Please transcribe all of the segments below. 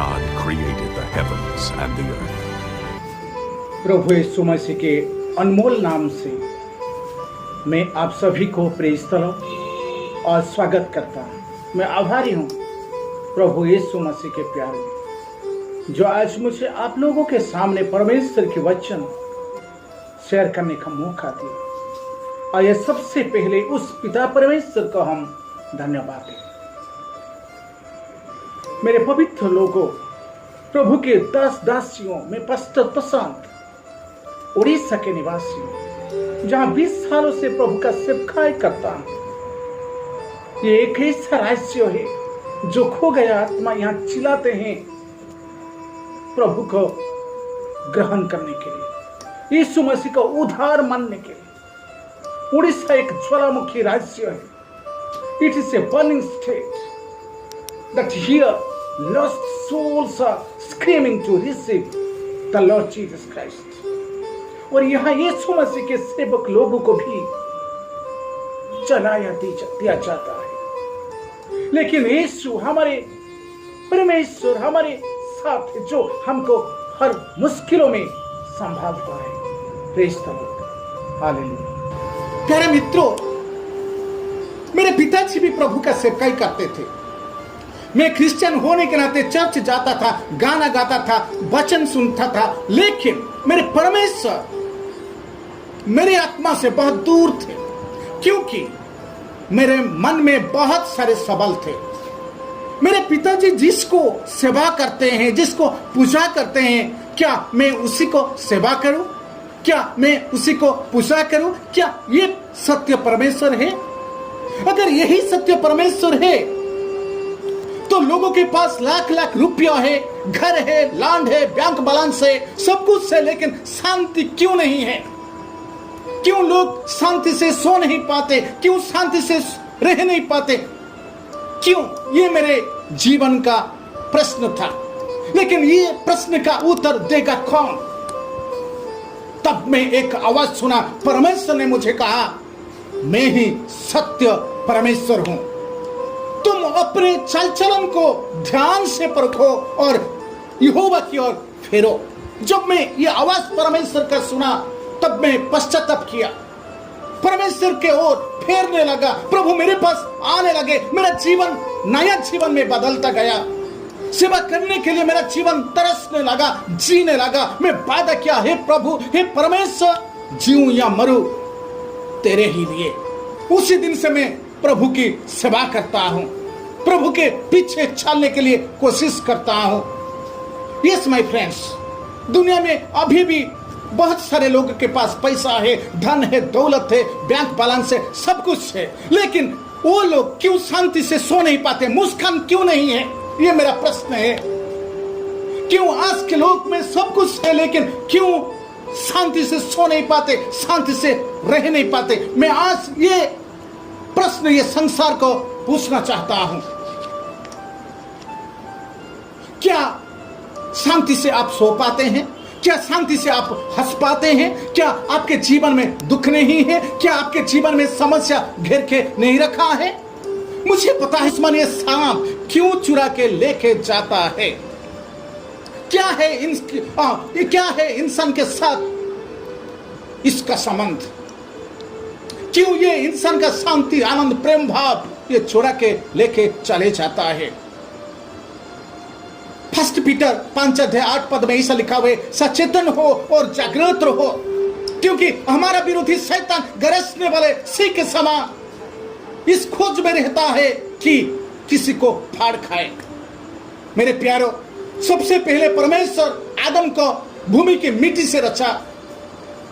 God created the heavens and the earth. प्रभु यीशु मसीह के अनमोल नाम से मैं आप सभी को प्रेज़ तलब और स्वागत करता हूँ। मैं आभारी हूँ प्रभु यीशु मसीह के प्यार में, जो आज मुझे आप लोगों के सामने परमेश्वर के वचन शेयर करने का मौका दिया। और ये सबसे पहले उस पिता परमेश्वर को हम धन्यवाद दें। मेरे पवित्र लोगों, प्रभु के दास दासियों में पास्टर प्रशांत, उड़ीसा के निवासियों, जहां 20 सालों से प्रभु का सेवकाई करता हूं। ये एक ऐसा राज्य है जो खो गया आत्मा यहाँ चिल्लाते हैं प्रभु को ग्रहण करने के लिए, यीशु मसीह को उद्धार मानने के लिए। उड़ीसा एक ज्वालामुखी राज्य है। It is a burning state that here lost souls are screaming to receive the Lord Jesus Christ. और यहाँ यीशु मसीह के सेवक लोगों को भी चलाया दिया जाता है, लेकिन यीशु हमारे परमेश्वर हमारे साथ है, जो हमको हर मुश्किलों में संभालता है। Praise the Lord, hallelujah. प्यारे मित्रों, मेरे पिताजी भी प्रभु का सेवकाई करते थे। मैं क्रिश्चियन होने के नाते चर्च जाता था, गाना गाता था, वचन सुनता था, लेकिन मेरे परमेश्वर मेरी आत्मा से बहुत दूर थे, क्योंकि मेरे मन में बहुत सारे सवाल थे। मेरे पिताजी जिसको सेवा करते हैं, जिसको पूजा करते हैं, क्या मैं उसी को सेवा करूं? क्या मैं उसी को पूजा करूं? क्या ये सत्य परमेश्वर है? अगर यही सत्य परमेश्वर है तो लोगों के पास लाख लाख रुपया है, घर है, लैंड है, बैंक बैलेंस है, सब कुछ है, लेकिन शांति क्यों नहीं है? क्यों लोग शांति से सो नहीं पाते? क्यों शांति से रह नहीं पाते? क्यों? ये मेरे जीवन का प्रश्न था, लेकिन ये प्रश्न का उत्तर देगा कौन? तब मैं एक आवाज सुना, परमेश्वर ने मुझे कहा, मैं ही सत्य परमेश्वर हूं। तुम अपने चाल चलन को ध्यान से परखो और यहोवा की ओर फेरो। जब मैं ये आवाज परमेश्वर का सुना, तब मैं पश्चाताप किया, परमेश्वर के ओर फेरने लगा। प्रभु मेरे पास आने लगे, मेरा जीवन नया जीवन में बदलता गया। सेवा करने के लिए मेरा जीवन तरसने लगा, जीने लगा। मैं वादा किया, हे प्रभु, हे परमेश्वर, जीऊं या मरूं तेरे ही लिए। उसी दिन से मैं प्रभु की सेवा करता हूं, प्रभु के पीछे चलने के लिए कोशिश करता हूं। यस माय फ्रेंड्स, दुनिया में अभी भी बहुत सारे लोगों के पास पैसा है, धन है, दौलत है, बैंक बैलेंस है, सब कुछ है, लेकिन वो लोग क्यों शांति से सो नहीं पाते? मुस्कान क्यों नहीं है? ये मेरा प्रश्न है। क्यों आज के लोग में सब कुछ है, लेकिन क्यों शांति से सो नहीं पाते, शांति से रह नहीं पाते? मैं आज ये प्रश्न ये संसार को पूछना चाहता हूं। क्या शांति से आप सो पाते हैं? क्या शांति से आप हंस पाते हैं? क्या आपके जीवन में दुख नहीं है? क्या आपके जीवन में समस्या घेर के नहीं रखा है? मुझे पता है दुश्मन ये सांप क्यों चुरा के लेके जाता है। क्या है इंसान के साथ इसका संबंध? क्यों ये इंसान का शांति, आनंद, प्रेम भाव ये चुरा के लेके चले जाता है? फर्स्ट पीटर 5:8 में ऐसा लिखा हुआ है, सचेतन हो और जागृत रहो, क्योंकि हमारा विरोधी शैतान गरजने वाले सिंह के समान इस खोज में रहता है कि किसी को फाड़ खाए। मेरे प्यारों, सबसे पहले परमेश्वर आदम को भूमि की मिट्टी से रचा,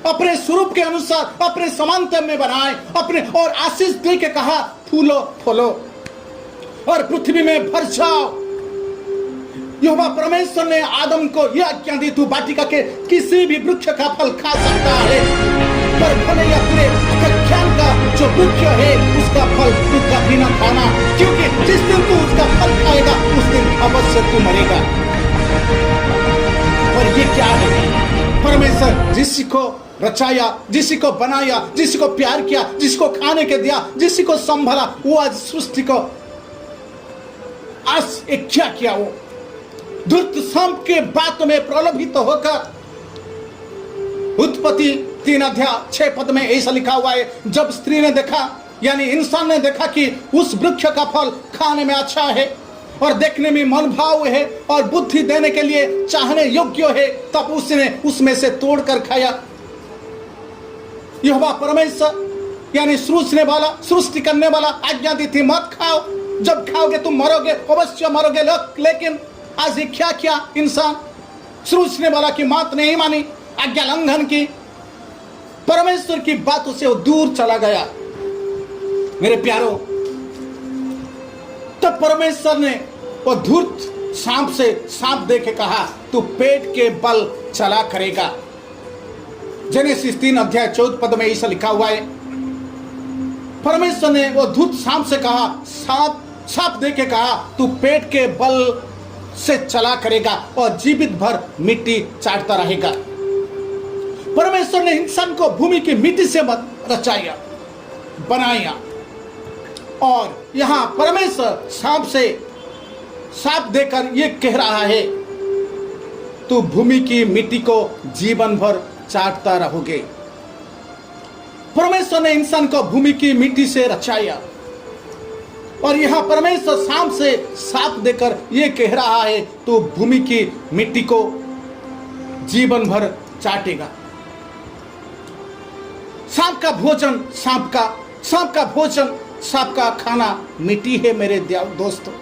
अपने स्वरूप के अनुसार अपने समानता में बनाए, अपने और आशीष दे के कहा, फूलो फूलो और पृथ्वी में भर जाओ। यहोवा परमेश्वर ने आदम को यह आज्ञा दी, तू वाटिका के किसी भी वृक्ष का फल खा सकता है, पर भले या बुरे ज्ञान का जो वृक्ष है उसका फल तू कभी न खाना, क्योंकि जिस दिन तू उसका फल खाएगा उस दिन अवश्य तू मरेगा। और ये क्या है? परमेश्वर जिसको रचाया, जिसी को बनाया, जिसी को प्यार किया, जिसको खाने के दिया, जिसी को संभाला, वो आज सृष्टि को आज एक क्या किया? वो धूर्त सांप के बातों में प्रलोभित होकर, उत्पत्ति 3:6 में ऐसा लिखा हुआ है, जब स्त्री ने देखा यानी इंसान ने देखा कि उस वृक्ष का फल खाने में अच्छा है और देखने में मनभाव है और बुद्धि देने के लिए चाहने योग्य है, तब उसने उसमें से तोड़कर खाया। यहोवा परमेश्वर यानी सृष्टि करने वाला आज्ञा दी थी, मत खाओ, जब खाओगे तुम मरोगे, अवश्य मरोगे। लेकिन आज ये क्या किया इंसान? सृष्टि वाला की बात नहीं मानी, आज्ञा लंघन की, परमेश्वर की बातों से वो दूर चला गया। मेरे प्यारो, तब परमेश्वर ने वो धूर्त सांप से सांप दे के कहा, तू पेट के बल चला करेगा। जेनेसिस 3:14 में ऐसा लिखा हुआ है, परमेश्वर ने वो धूर्त सांप से कहा, सांप दे के कहा, तू पेट के बल से चला करेगा और जीवित भर मिट्टी चाटता रहेगा। परमेश्वर ने इंसान को भूमि की मिट्टी से रचाया, बनाया, और यहां परमेश्वर सांप देकर ये कह रहा है, तू भूमि की मिट्टी को जीवन भर चाटता रहोगे। परमेश्वर ने इंसान को भूमि की मिट्टी से रचाया और यहां परमेश्वर सांप देकर ये कह रहा है, तू भूमि की मिट्टी को जीवन भर चाटेगा। सांप का भोजन सांप का खाना मिट्टी है। मेरे दोस्तों,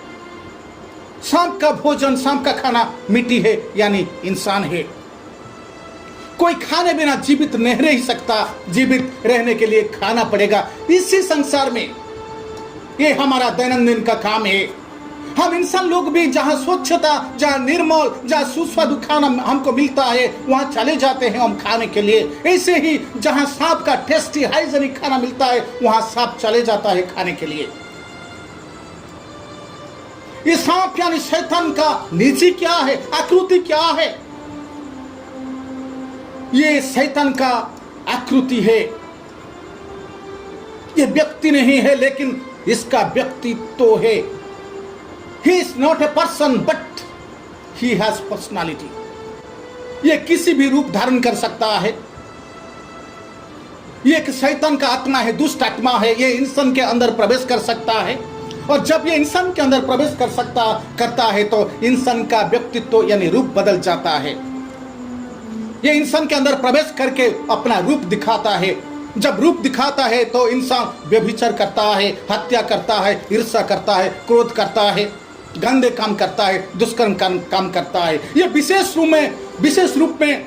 सांप का भोजन, सांप का खाना मिट्टी है, यानी इंसान है। कोई खाने बिना जीवित नहीं रह सकता, जीवित रहने के लिए खाना पड़ेगा। इसी संसार में ये हमारा दैनंदिन का काम है। हम इंसान लोग भी जहां स्वच्छता, जहां निर्मल, जहां सुस्वादु खाना हमको मिलता है, वहां चले जाते हैं हम खाने के लिए। ऐसे ही जहां सांप का टेस्टी हाइजेनिक खाना मिलता है, वहां सांप चले जाता है खाने के लिए। ये सांप यानी शैतान का नीचे क्या है, आकृति क्या है? ये शैतान का आकृति है। ये व्यक्ति नहीं है, लेकिन इसका व्यक्तित्व है। He is not a person, but he has personality. ये किसी भी रूप धारण कर सकता है। ये एक शैतान का आत्मा है, दुष्ट आत्मा है। ये इंसान के अंदर प्रवेश कर सकता है, और जब ये इंसान के अंदर प्रवेश करता है तो इंसान का व्यक्तित्व यानी रूप बदल जाता है। ये इंसान के अंदर प्रवेश करके अपना रूप दिखाता है। जब रूप दिखाता है तो इंसान व्यभिचार करता है, हत्या करता है, ईर्ष्या करता है, क्रोध करता है, गंदे काम करता है, दुष्कर्म काम करता है। ये विशेष रूप में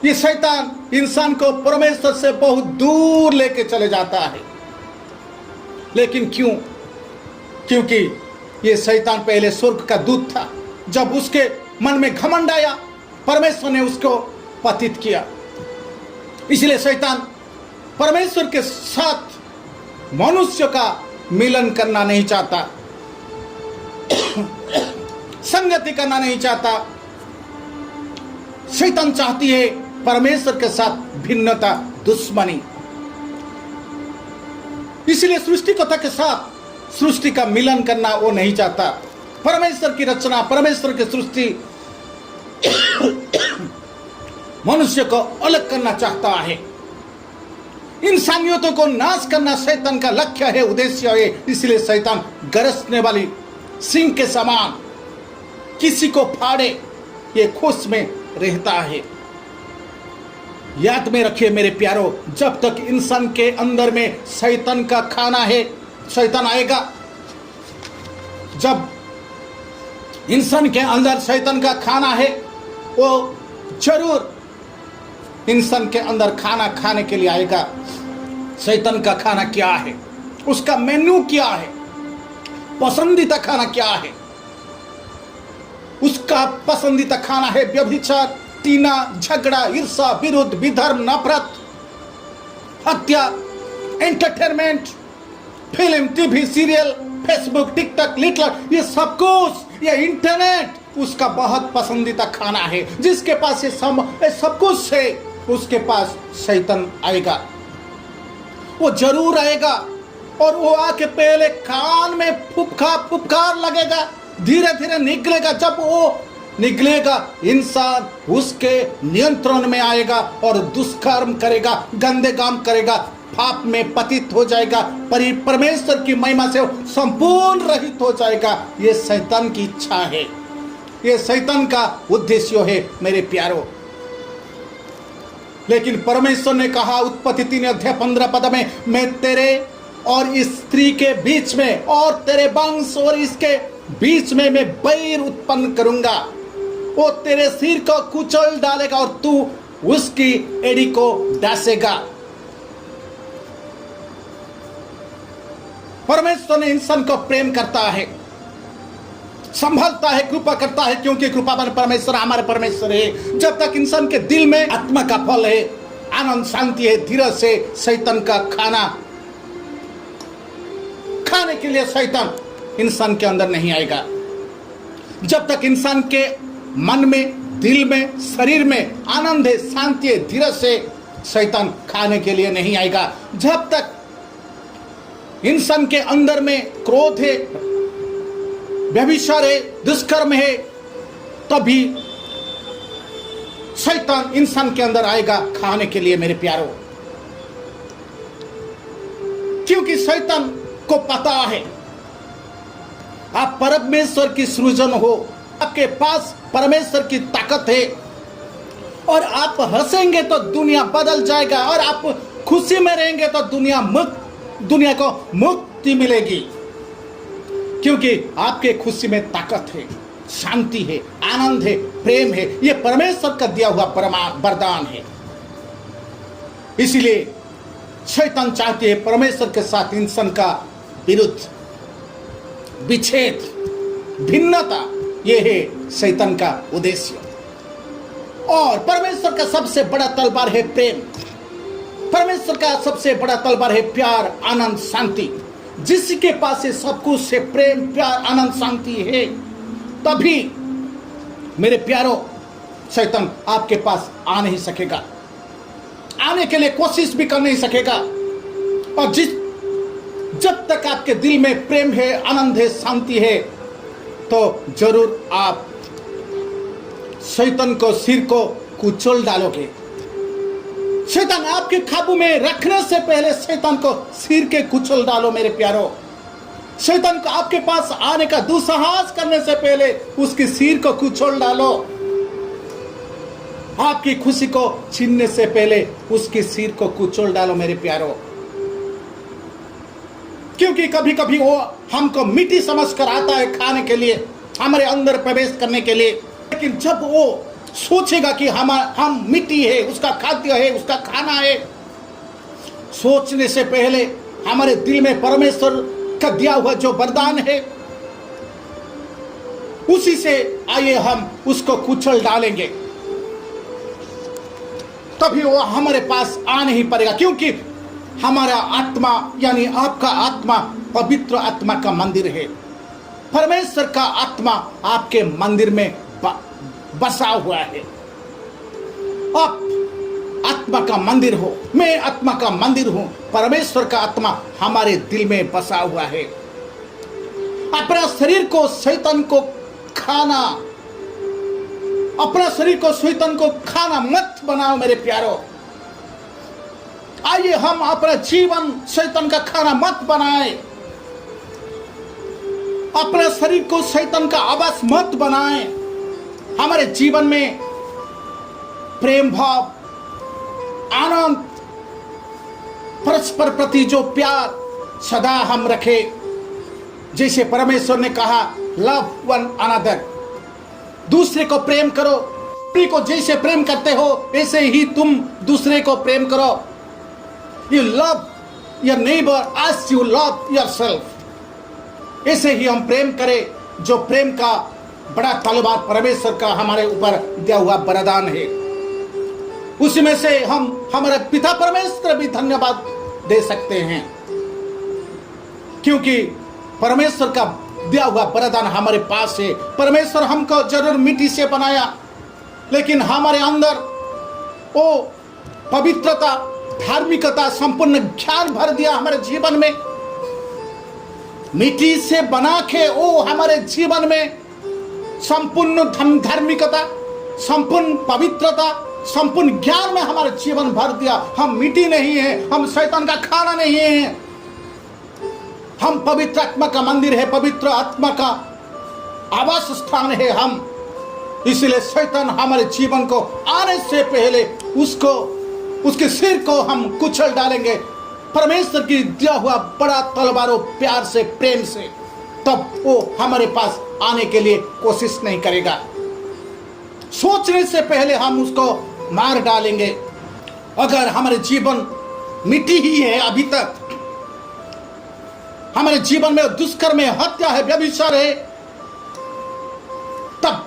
ये शैतान इंसान को परमेश्वर से बहुत दूर लेके चले जाता है। लेकिन क्यों? क्योंकि ये शैतान पहले स्वर्ग का दूत था। जब उसके मन में घमंड आया, परमेश्वर ने उसको पतित किया। इसलिए शैतान परमेश्वर के साथ मनुष्य का मिलन करना नहीं चाहता, संगति करना नहीं चाहता। शैतान चाहती है परमेश्वर के साथ भिन्नता, दुश्मनी। इसलिए सृष्टिकर्ता के साथ सृष्टि का मिलन करना वो नहीं चाहता। परमेश्वर की रचना, परमेश्वर की सृष्टि मनुष्य को अलग करना चाहता है। इंसानियतों को नाश करना शैतान का लक्ष्य है, उद्देश्य है। इसलिए शैतान गरजने वाली सिंह के समान किसी को फाड़े ये खोज में रहता है। याद में रखिए मेरे प्यारो, जब तक इंसान के अंदर में शैतान का खाना है, शैतान आएगा। जब इंसान के अंदर शैतान का खाना है, वो जरूर इंसान के अंदर खाना खाने के लिए आएगा। शैतान का खाना क्या है, उसका मेन्यू क्या है, पसंदीदा खाना क्या है? उसका पसंदीदा खाना है व्यभिचार, टीना, झगड़ा, ईर्ष्या, विरोध, विधर्म, नफरत, हत्या, entertainment, film, TV, serial, Facebook, TikTok, लिटलर, ये सब कुछ, ये इंटरनेट उसका बहुत पसंदीदा खाना है। जिसके पास ये सब कुछ है, उसके पास शैतान आएगा। वो जरूर आएगा और वो आके पहले कान में फुफकार लगेगा, धीरे धीरे निकलेगा। जब वो निकलेगा, इंसान उसके नियंत्रण में आएगा और दुष्कर्म करेगा, गंदे काम करेगा, पाप में पतित हो जाएगा, परमेश्वर की महिमा से संपूर्ण रहित हो जाएगा। ये शैतान की इच्छा है, ये शैतान का उद्देश्य है मेरे प्यारों। लेकिन परमेश्वर ने कहा उत्पत्ति 3:15 में, मैं तेरे और इस स्त्री के बीच में और तेरे वंश और इसके बीच में मैं बैर उत्पन्न करूंगा। वो तेरे सिर को कुचल डालेगा और तू उसकी एड़ी को डासेगा। परमेश्वर ने इंसान को प्रेम करता है, संभालता है, कृपा करता है, क्योंकि कृपावान परमेश्वर हमारे परमेश्वर है। जब तक इंसान के दिल में आत्मा का फल है, आनंद शांति है, धीरज से शैतान का खाने के लिए शैतान इंसान के अंदर नहीं आएगा। जब तक इंसान के मन में, दिल में, शरीर में आनंद है, शांति है, धीरज से शैतान खाने के लिए नहीं आएगा। जब तक इंसान के अंदर में क्रोध है, व्यभिचार है, दुष्कर्म है, तभी शैतान इंसान के अंदर आएगा खाने के लिए मेरे प्यारों। क्योंकि शैतान को पता है आप परमेश्वर की सृजन हो, आपके पास परमेश्वर की ताकत है, और आप हंसेंगे तो दुनिया बदल जाएगा, और आप खुशी में रहेंगे तो दुनिया को मुक्ति मिलेगी। क्योंकि आपके खुशी में ताकत है, शांति है, आनंद है, प्रेम है। ये परमेश्वर का दिया हुआ वरदान है। इसलिए शैतान चाहते हैं परमेश्वर के साथ इंसान का विरुद्ध, विच्छेद, भिन्नता। ये है शैतान का उद्देश्य। और परमेश्वर का सबसे बड़ा तलवार है प्रेम। परमेश्वर का सबसे बड़ा तलवार है प्यार, आनंद, शांति। जिसके पास से सब कुछ से प्रेम, प्यार, आनंद, शांति है, तभी मेरे प्यारों शैतान आपके पास आ नहीं सकेगा, आने के लिए कोशिश भी कर नहीं सकेगा। और जब तक आपके दिल में प्रेम है, आनंद है, शांति है, तो जरूर आप शैतान को सिर को कुचल डालोगे। शैतान आपके काबू में रखने से पहले शैतान को सिर के कुचल डालो मेरे प्यारों। शैतान को आपके पास आने का दुस्साहस करने से पहले उसके सिर को कुचल डालो। आपकी खुशी को छीनने से पहले उसके सिर को कुचल डालो मेरे प्यारों। क्योंकि कभी कभी वो हमको मिट्टी समझकर आता है खाने के लिए, हमारे अंदर प्रवेश करने के लिए। लेकिन जब वो सोचेगा कि हम मिट्टी है, उसका खाद्य है, उसका खाना है, सोचने से पहले हमारे दिल में परमेश्वर का दिया हुआ जो वरदान है, उसी से आइए हम उसको कुचल डालेंगे, तभी वो हमारे पास आ नहीं पाएगा। क्योंकि हमारा आत्मा यानी आपका आत्मा पवित्र आत्मा का मंदिर है। परमेश्वर का आत्मा आपके मंदिर में बसा हुआ है। आप आत्मा का मंदिर हो, मैं आत्मा का मंदिर हूं। परमेश्वर का आत्मा हमारे दिल में बसा हुआ है। अपना शरीर को शैतान को खाना, अपना शरीर को शैतान को खाना मत बनाओ मेरे प्यारों। आइए हम अपना जीवन शैतान का खाना मत बनाए, अपना शरीर को शैतान का आवास मत बनाए। हमारे जीवन में प्रेम भाव, आनंद, परस्पर प्रति जो प्यार सदा हम रखें। जैसे परमेश्वर ने कहा लव वन अनदर, दूसरे को प्रेम करो। अपने को जैसे प्रेम करते हो वैसे ही तुम दूसरे को प्रेम करो। You love your neighbour as you love yourself. ऐसे ही हम प्रेम करें। जो प्रेम का बड़ा तलवार परमेश्वर का हमारे ऊपर दिया हुआ वरदान है, उसमें से हम हमारे पिता परमेश्वर भी धन्यवाद दे सकते हैं। क्योंकि परमेश्वर का दिया हुआ वरदान हमारे पास है। परमेश्वर हमको जरूर मिट्टी से बनाया, लेकिन हमारे अंदर वो पवित्रता, धार्मिकता, संपूर्ण ज्ञान भर दिया हमारे जीवन में। मिट्टी से बना के वो हमारे जीवन में संपूर्ण धार्मिकता, संपूर्ण पवित्रता, संपूर्ण ज्ञान में हमारे जीवन भर दिया। हम मिट्टी नहीं है, हम शैतान का खाना नहीं है, हम पवित्र आत्मा का मंदिर है, पवित्र आत्मा का आवास स्थान है हम। इसलिए शैतान हमारे जीवन को आने से पहले उसके सिर को हम कुचल डालेंगे परमेश्वर की दिया हुआ बड़ा तलवारों प्यार से, प्रेम से। तब वो हमारे पास आने के लिए कोशिश नहीं करेगा। सोचने से पहले हम उसको मार डालेंगे। अगर हमारे जीवन मिट्टी ही है, अभी तक हमारे जीवन में दुष्कर्म है, हत्या है, व्यभिचार है, तब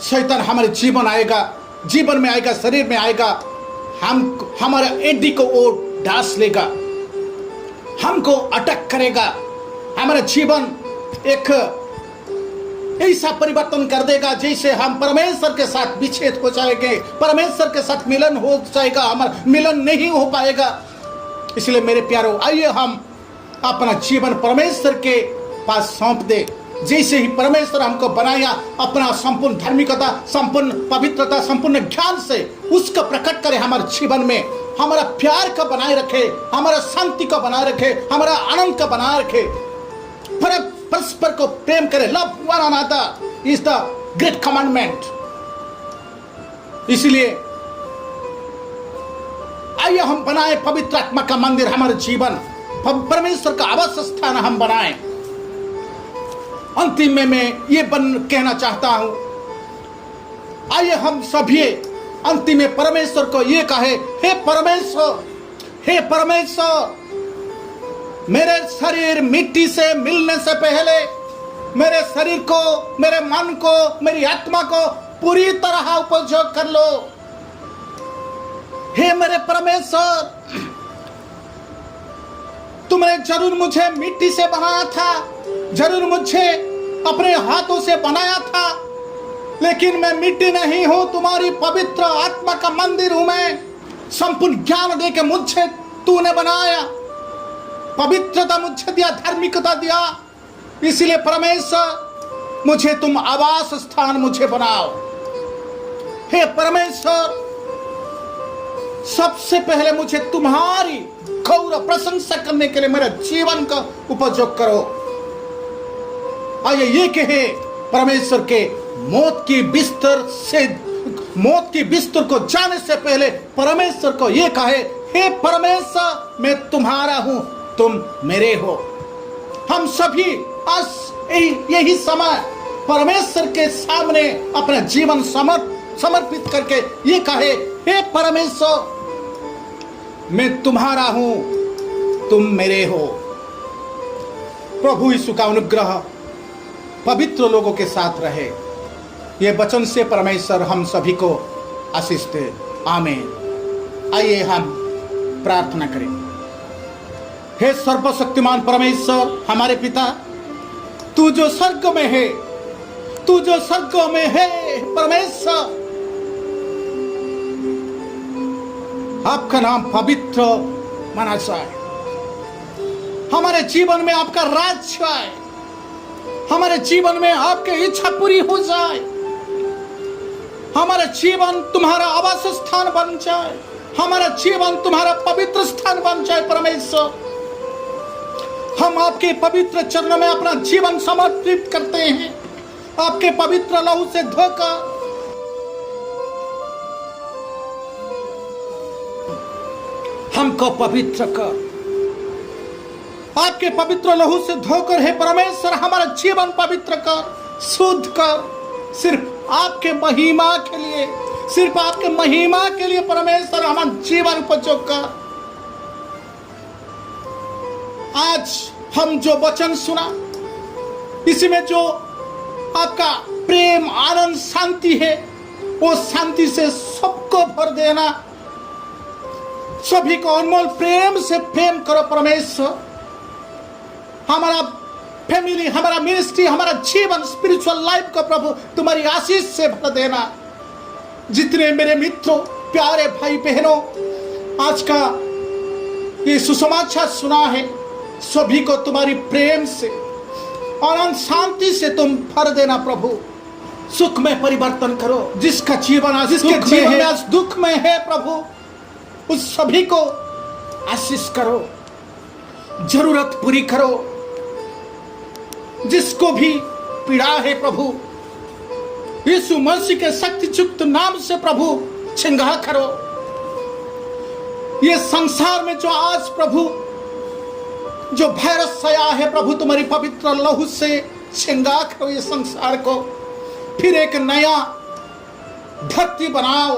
शैतान हमारे जीवन में आएगा, शरीर में आएगा, हमारा एडी को वो डांस लेगा, हमको अटैक करेगा, हमारा जीवन एक ऐसा परिवर्तन कर देगा जैसे हम परमेश्वर के साथ विच्छेद हो जाएंगे, परमेश्वर के साथ मिलन हो जाएगा, हमारा मिलन नहीं हो पाएगा। इसलिए मेरे प्यारों, आइए हम अपना जीवन परमेश्वर के पास सौंप दे। जैसे ही परमेश्वर हमको बनाया, अपना संपूर्ण धार्मिकता, संपूर्ण पवित्रता, संपूर्ण ज्ञान से उसको प्रकट करे हमारे जीवन में, हमारा प्यार को बनाए रखे, हमारा शांति को बनाए रखे, हमारा आनंद को बनाए रखे, परस्पर को प्रेम करे। Love one another is the great commandment. इसलिए आइए हम बनाए पवित्र आत्मा का मंदिर, हमारे जीवन परमेश्वर का आवास स्थान हम बनाए। अंतिम में मैं ये कहना चाहता हूं, आइए हम सभी अंतिम में परमेश्वर को ये कहे, हे परमेश्वर, मेरे शरीर मिट्टी से मिलने से पहले मेरे शरीर को, मेरे मन को, मेरी आत्मा को पूरी तरह उपयोग कर लो। हे मेरे परमेश्वर, तुमने जरूर मुझे मिट्टी से बनाया था, जरूर मुझे अपने हाथों से बनाया था, लेकिन मैं मिट्टी नहीं हूं, तुम्हारी पवित्र आत्मा का मंदिर हूं मैं। संपूर्ण ज्ञान दे के मुझे तूने बनाया, पवित्रता मुझे दिया, धार्मिकता दिया। इसलिए परमेश्वर, मुझे तुम आवास स्थान मुझे बनाओ। हे परमेश्वर, सबसे पहले मुझे तुम्हारी गौरव प्रशंसा करने के लिए मेरे जीवन का उपयोग करो। आइए ये कहे परमेश्वर के मौत की बिस्तर को जाने से पहले परमेश्वर को ये कहे, हे परमेश्वर, मैं तुम्हारा हूं, तुम मेरे हो। हम सभी आज यही समय परमेश्वर के सामने अपना जीवन समर्पित करके ये कहे, हे परमेश्वर, मैं तुम्हारा हूं, तुम मेरे हो। प्रभु यीशु का अनुग्रह पवित्र लोगों के साथ रहे। ये वचन से परमेश्वर हम सभी को आशीष दे। आमीन। आइए हम प्रार्थना करें। हे सर्वशक्तिमान परमेश्वर, हमारे पिता, तू जो स्वर्ग में है, तू जो स्वर्ग में है परमेश्वर, आपका नाम पवित्र माना जाए। हमारे जीवन में आपका राज्य आए, हमारे जीवन में आपकी इच्छा पूरी हो जाए, हमारा जीवन तुम्हारा आवास स्थान बन जाए, हमारा जीवन तुम्हारा पवित्र स्थान बन जाए। परमेश्वर, हम आपके पवित्र चरणों में अपना जीवन समर्पित करते हैं। आपके पवित्र लहू से धोकर हमको पवित्र कर, आपके पवित्र लहू से धोकर हे परमेश्वर हमारा जीवन पवित्र कर, शुद्ध कर, सिर्फ आपके महिमा के लिए, सिर्फ आपके महिमा के लिए परमेश्वर हमारा जीवन उपयोग कर। आज हम जो वचन सुना, इसमें जो आपका प्रेम, आनंद, शांति है, वो शांति से सबको भर देना, सभी को अनमोल प्रेम से प्रेम करो परमेश्वर। हमारा फैमिली, हमारा मिनिस्ट्री, हमारा जीवन, स्पिरिचुअल लाइफ को प्रभु तुम्हारी आशीष से भर देना। जितने मेरे मित्रों, प्यारे भाई बहनों, आज का ये सुसमाचार सुना है, सभी को तुम्हारी प्रेम से और अनंत शांति से तुम भर देना प्रभु। सुख में परिवर्तन करो। जिसका जीवन आज जिसके जीवन में आज दुख में है प्रभु, उस सभी को आशीष करो, जरूरत पूरी करो। जिसको भी पीड़ा है प्रभु, यीशु मसीह के शक्तियुक्त नाम से प्रभु छिंगा करो। ये संसार में जो आज प्रभु जो वायरस आया है प्रभु, तुम्हारी पवित्र लहू से छिंगा करो ये संसार को। फिर एक नया धरती बनाओ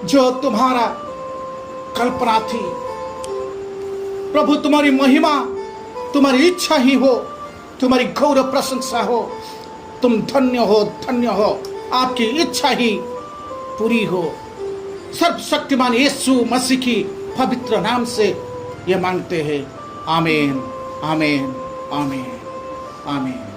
जो तुम्हारा कल्पना थी प्रभु। तुम्हारी महिमा, तुम्हारी इच्छा ही हो, तुम्हारी गौरव प्रशंसा हो। तुम धन्य हो, धन्य हो। आपकी इच्छा ही पूरी हो। सर्वशक्तिमान यीशु मसीह की पवित्र नाम से ये मांगते हैं। आमीन, आमीन, आमीन, आमीन।